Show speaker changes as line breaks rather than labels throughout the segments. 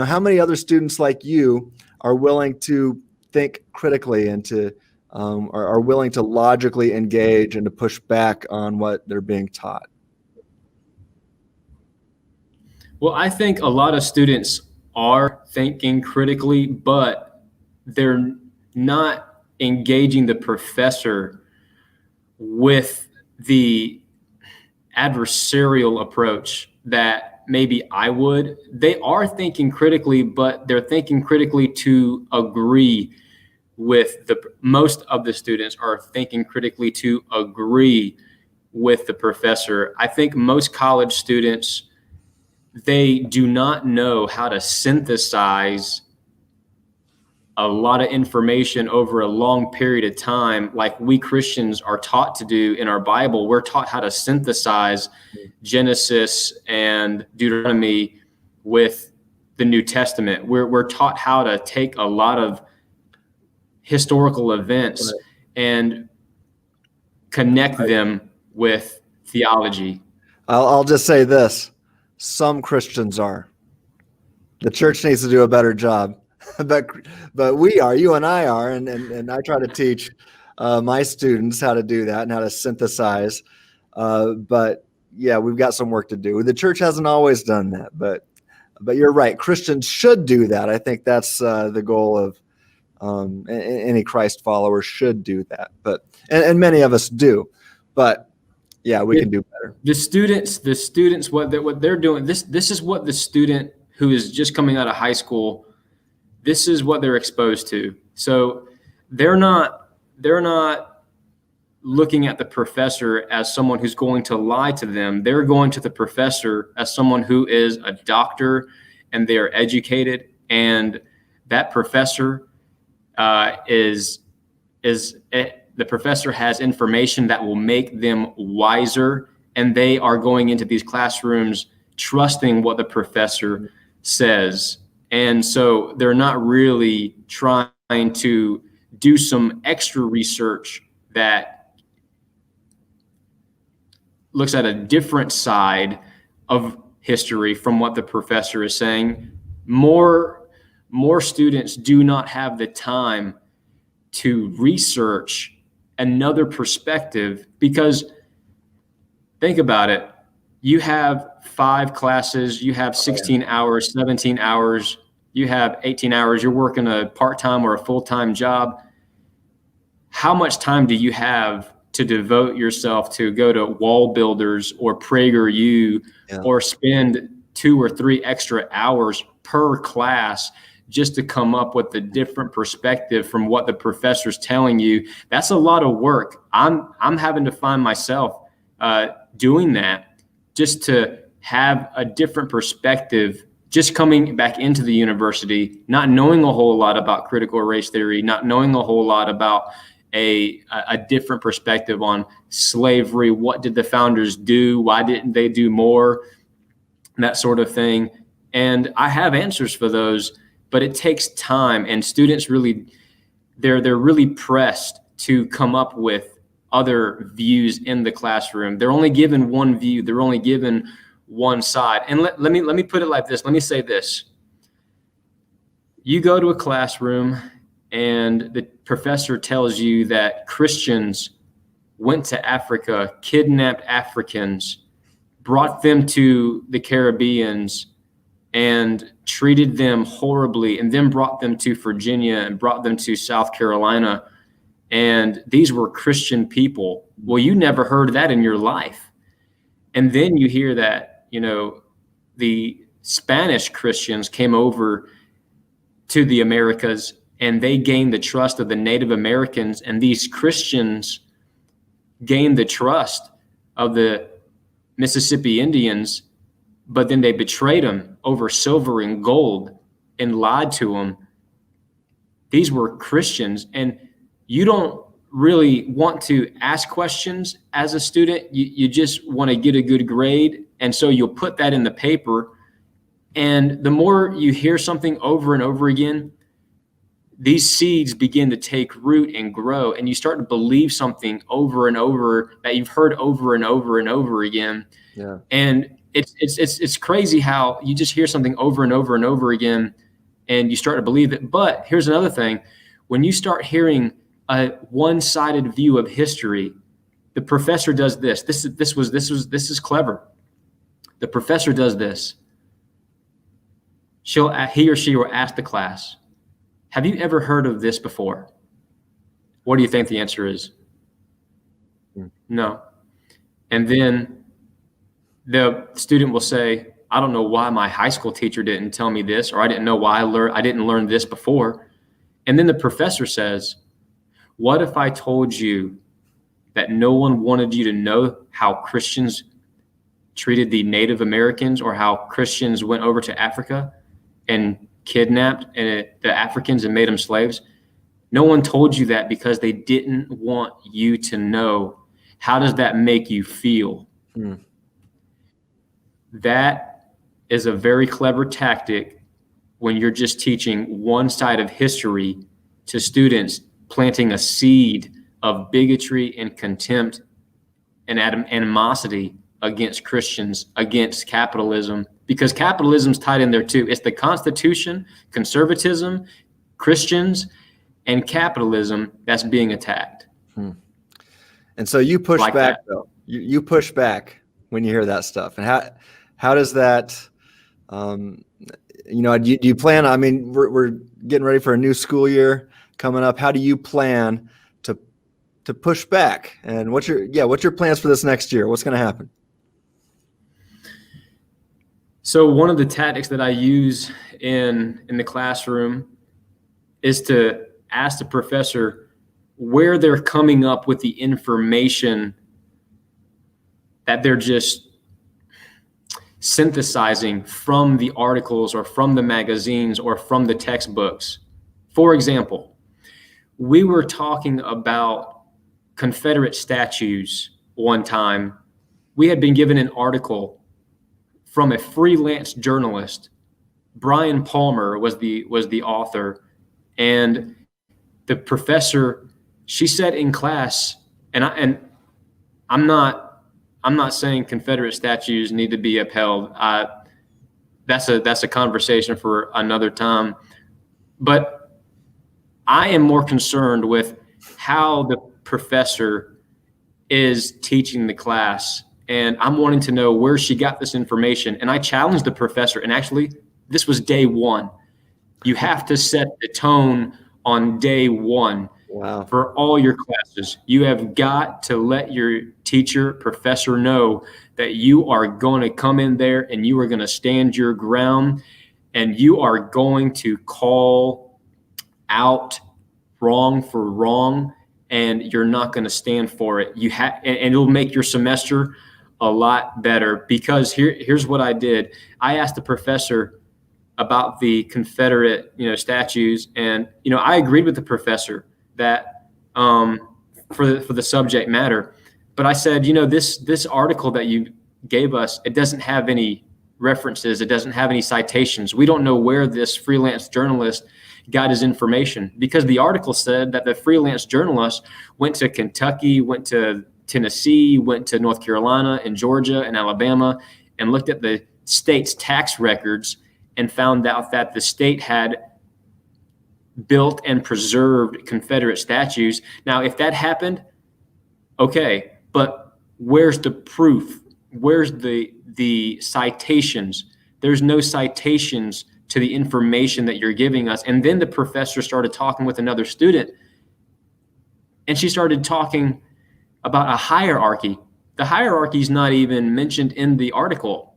how many other students like you are willing to think critically and to are willing to logically engage and to push back on what they're being taught?
Well, I think a lot of students are thinking critically, but they're not engaging the professor with the adversarial approach that maybe I would. They are thinking critically, but they're thinking critically to agree with most of the students are thinking critically to agree with the professor. I think most college students, they do not know how to synthesize a lot of information over a long period of time like we Christians are taught to do in our Bible. We're taught how to synthesize Genesis and Deuteronomy with the New Testament. We're taught how to take a lot of historical events and connect them with theology.
I'll just say this. Some Christians are. The church needs to do a better job. But we are, you and I are, and I try to teach my students how to do that and how to synthesize. But yeah, we've got some work to do. The church hasn't always done that, but you're right. Christians should do that. I think that's the goal of any Christ follower should do that. But and many of us do. But yeah, we can do better.
The students, what they're doing. This is what the student who is just coming out of high school. This is what they're exposed to. So they're not looking at the professor as someone who's going to lie to them. They're going to the professor as someone who is a doctor and they are educated, and that professor the professor has information that will make them wiser, and they are going into these classrooms trusting what the professor says. And so they're not really trying to do some extra research that looks at a different side of history from what the professor is saying. More students do not have the time to research another perspective, because think about it. You have 5 classes, you have 16 hours, 17 hours, you have 18 hours, you're working a part-time or a full-time job. How much time do you have to devote yourself to go to Wall Builders or PragerU or spend 2 or 3 extra hours per class just to come up with a different perspective from what the professor's telling you? That's a lot of work. I'm having to find myself doing that just to have a different perspective, just coming back into the university, not knowing a whole lot about critical race theory, not knowing a whole lot about a different perspective on slavery. What did the founders do? Why didn't they do more? That sort of thing. And I have answers for those, but it takes time, and students really, they're really pressed to come up with other views in the classroom. They're only given one view. They're only given one side. And let me put it like this. Let me say this. You go to a classroom and the professor tells you that Christians went to Africa, kidnapped Africans, brought them to the Caribbeans, and treated them horribly, and then brought them to Virginia and brought them to South Carolina. And these were Christian people. Well, you never heard that in your life. And then you hear that, the Spanish Christians came over to the Americas and they gained the trust of the Native Americans. And these Christians gained the trust of the Mississippi Indians, but then they betrayed them over silver and gold and lied to them. These were Christians, and you don't really want to ask questions as a student. You just want to get a good grade, and so you'll put that in the paper. And the more you hear something over and over again, these seeds begin to take root and grow, and you start to believe something over and over that you've heard over and over and over again.
Yeah.
And It's crazy how you just hear something over and over and over again, and you start to believe it. But here's another thing: when you start hearing a one-sided view of history, the professor does this. This is clever. The professor does this. He or she will ask the class, "Have you ever heard of this before?" What do you think the answer is? No. And then the student will say, "I don't know why my high school teacher didn't tell me this, or I didn't know why I didn't learn this before." And then the professor says, "What if I told you that no one wanted you to know how Christians treated the Native Americans, or how Christians went over to Africa and kidnapped the Africans and made them slaves? No one told you that because they didn't want you to know. How does that make you feel?" That is a very clever tactic when you're just teaching one side of history to students, planting a seed of bigotry and contempt and animosity against Christians, against capitalism, because capitalism's tied in there too. It's the Constitution, conservatism, Christians, and capitalism that's being attacked.
And so you push back, though. You push back when you hear that stuff. And how does that, do you plan? I mean, we're getting ready for a new school year coming up. How do you plan to push back? And what's your plans for this next year? What's going to happen?
So one of the tactics that I use in the classroom is to ask the professor where they're coming up with the information that they're just synthesizing from the articles or from the magazines or from the textbooks. For example, we were talking about Confederate statues one time. We had been given an article from a freelance journalist. Brian Palmer was the author, and the professor, she said in class, and I'm not saying Confederate statues need to be upheld. That's a conversation for another time. But I am more concerned with how the professor is teaching the class, and I'm wanting to know where she got this information. And I challenged the professor, and actually, this was day one. You have to set the tone on day one.
Wow.
For all your classes. You have got to let your teacher, professor know that you are going to come in there and you are going to stand your ground, and you are going to call out wrong for wrong, and you're not going to stand for it. And it'll make your semester a lot better, because here's what I did. I asked the professor about the Confederate, statues, and I agreed with the professor that for the subject matter. But I said, this article that you gave us, it doesn't have any references. It doesn't have any citations. We don't know where this freelance journalist got his information, because the article said that the freelance journalist went to Kentucky, went to Tennessee, went to North Carolina and Georgia and Alabama, and looked at the state's tax records and found out that the state had built and preserved Confederate statues. Now, if that happened, okay, but where's the proof? Where's the citations? There's no citations to the information that you're giving us. And then the professor started talking with another student, and she started talking about a hierarchy. The hierarchy is not even mentioned in the article.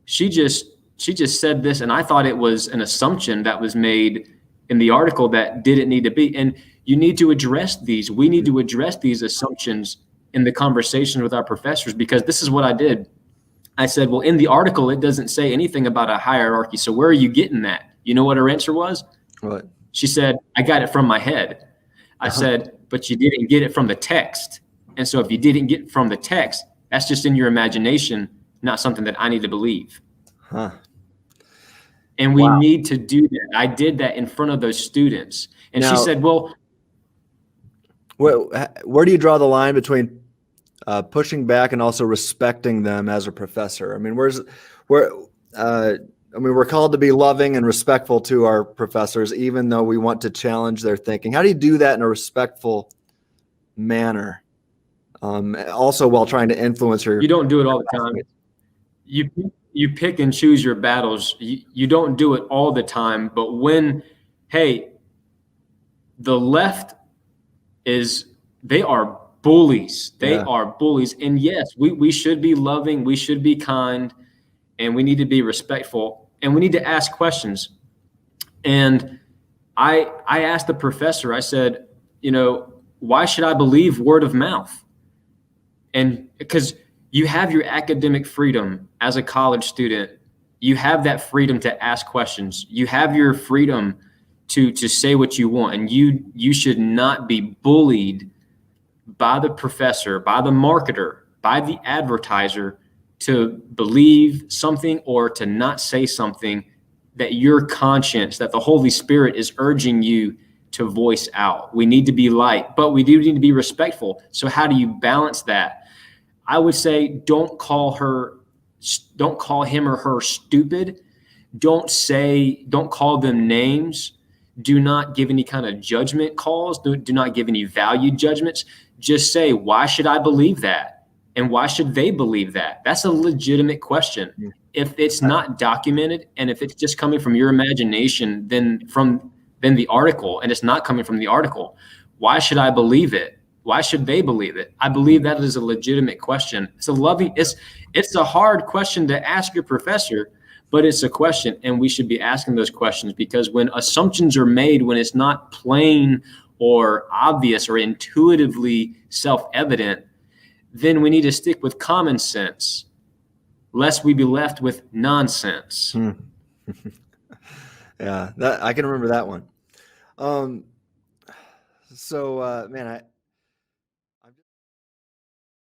She just said this, and I thought it was an assumption that was made in the article that didn't need to be. And you need to address these. We need to address these assumptions in the conversations with our professors, because this is what I did. I said, well, in the article, it doesn't say anything about a hierarchy. So where are you getting that? You know what her answer was?
What?
She said, I got it from my head. I said, but you didn't get it from the text. And so if you didn't get it from the text, that's just in your imagination, not something that I need to believe.
Huh.
And we need to do that. I did that in front of those students. And she said, well,
where do you draw the line between pushing back and also respecting them as a professor. I mean, we're called to be loving and respectful to our professors, even though we want to challenge their thinking. How do you do that in a respectful manner? Also, while trying to influence your.
You don't do it all the time. You pick and choose your battles. You don't do it all the time, but when, hey, the left they are bullies. They are bullies. And yes, we should be loving, we should be kind, and we need to be respectful, and we need to ask questions. And I asked the professor, I said, why should I believe word of mouth? And because you have your academic freedom as a college student, you have that freedom to ask questions. You have your freedom to say what you want, and you should not be bullied by the professor, by the marketer, by the advertiser to believe something or to not say something that your conscience, that the Holy Spirit is urging you to voice out. We need to be light, but we do need to be respectful. So how do you balance that? I would say don't call him or her stupid. Don't call them names. Do not give any kind of judgment calls. Do not give any value judgments. Just say, why should I believe that? And why should they believe that? That's a legitimate question. If it's not documented and if it's just coming from your imagination, then the article, and it's not coming from the article, why should I believe it? Why should they believe it? I believe that is a legitimate question. It's a hard question to ask your professor, but it's a question, and we should be asking those questions, because when assumptions are made, when it's not plain or obvious or intuitively self-evident, then we need to stick with common sense, lest we be left with nonsense.
Yeah, I can remember that one. Man,